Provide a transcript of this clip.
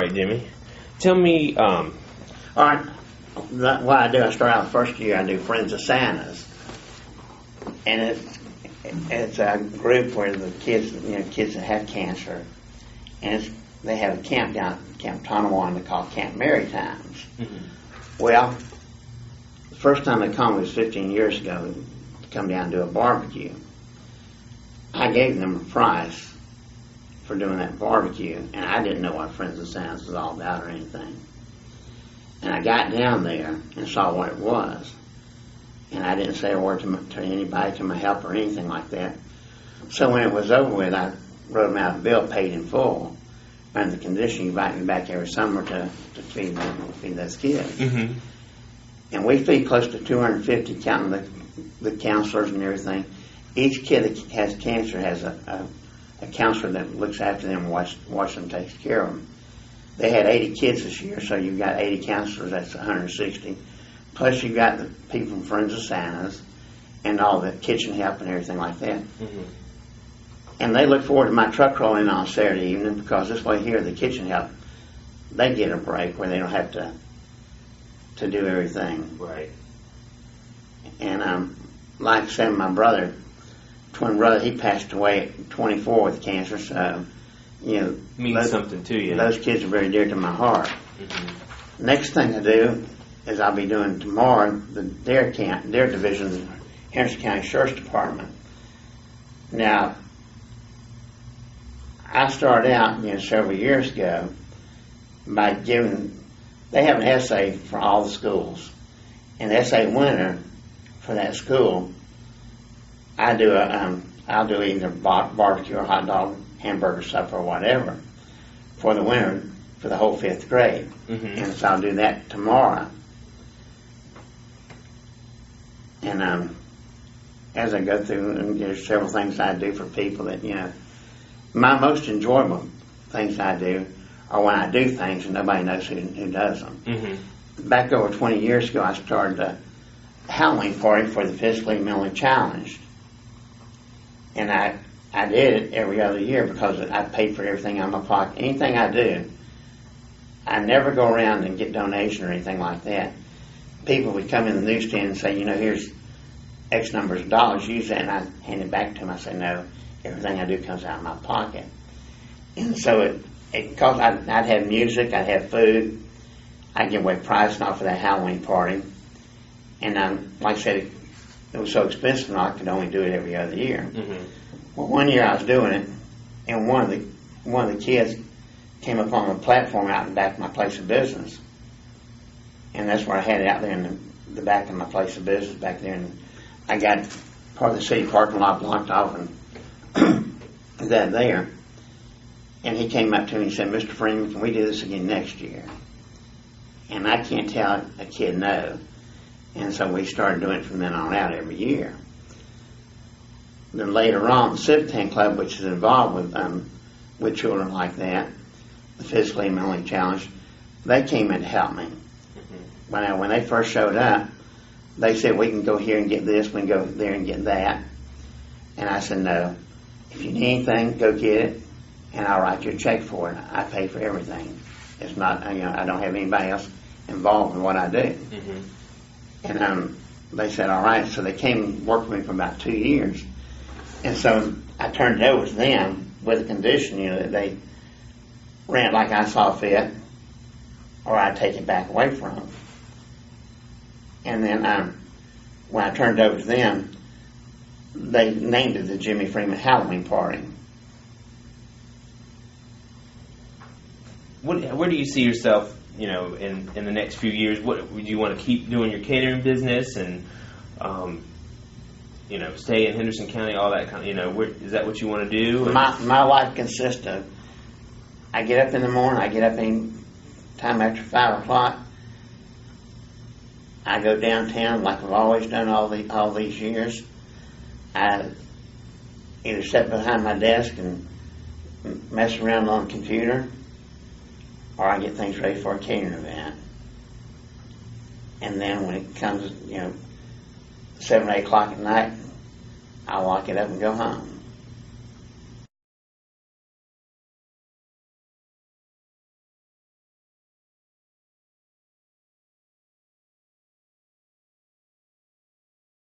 right, Jimmy. Tell me, All right. What I do, I start out the first year, I do Friends of Santa's. And it's a group where the kids, kids that have cancer, and they have a camp down at Camp Tonawanda called Camp Maritimes. Well, the first time they called me was 15 years ago to come down and do a barbecue. I gave them a price for doing that barbecue, and I didn't know what Friends of Santa's was all about or anything. And I got down there and saw what it was. And I didn't say a word to anybody, to my help or anything like that. So when it was over with, I wrote them out a bill paid in full, under the condition you invite me back every summer to feed those kids. And we feed close to 250, counting the counselors and everything. Each kid that has cancer has a counselor that looks after them, watch them, takes care of them. They had 80 kids this year, so you've got 80 counselors, that's 160. Plus you've got the people from Friends of Santa's and all the kitchen help and everything like that. And they look forward to my truck rolling on Saturday evening, because this way here, the kitchen help, they get a break where they don't have to do everything. right. And like I said, my twin brother, he passed away at 24 with cancer, so Means something to you. Those kids are very dear to my heart. Next thing I do is I'll be doing tomorrow their division, the Henderson County Sheriff's Department. Now, I started out several years ago by they have an essay for all the schools. And the essay winner for that school, I'll do either barbecue or hot dog, hamburger supper or whatever for the winner for the whole 5th grade. And so I'll do that tomorrow. And as I go through, and there's several things I do for people that, my most enjoyable things I do are when I do things and nobody knows who does them. Back over 20 years ago, I started a Halloween party for the physically and mentally challenged. And I did it every other year because I paid for everything out of my pocket. Anything I do, I never go around and get donation or anything like that. People would come in the newsstand and say, here's X numbers of dollars, use that, and I hand it back to them. I say, no, everything I do comes out of my pocket. And so because I'd have music, I'd have food, I'd give away prizes off of that Halloween party. And like I said, it was so expensive and I could only do it every other year. Well, one year I was doing it, and one of the kids came up on the platform out in the back of my place of business. And that's where I had it, out there in the back of my place of business back there. And I got part of the city parking lot blocked off and that there. And he came up to me and said, Mr. Freeman, can we do this again next year? And I can't tell a kid no. And so we started doing it from then on out every year. Then later on, the Civic Tank Club, which is involved with children like that, the physically and mentally challenged, they came in to help me. When they first showed up, they said, we can go here and get this, we can go there and get that. And I said, no. If you need anything, go get it, and I'll write you a check for it. I pay for everything. It's not, I don't have anybody else involved in what I do. And they said, all right. So they came and worked with me for about 2 years. And so I turned it over to them with a condition, that they ran it like I saw fit, or I'd take it back away from them. And then when I turned it over to them, they named it the Jimmy Freeman Halloween Party. Where do you see yourself, in the next few years? What would you want to keep doing your catering business and, stay in Henderson County, all that kind of, is that what you want to do? My life consists of, I get up in the morning, I get up any time after 5 o'clock. I go downtown like I've always done all these years. I either sit behind my desk and mess around on the computer, or I get things ready for a catering event. And then when it comes, 7 or 8 o'clock at night, I'll lock it up and go home.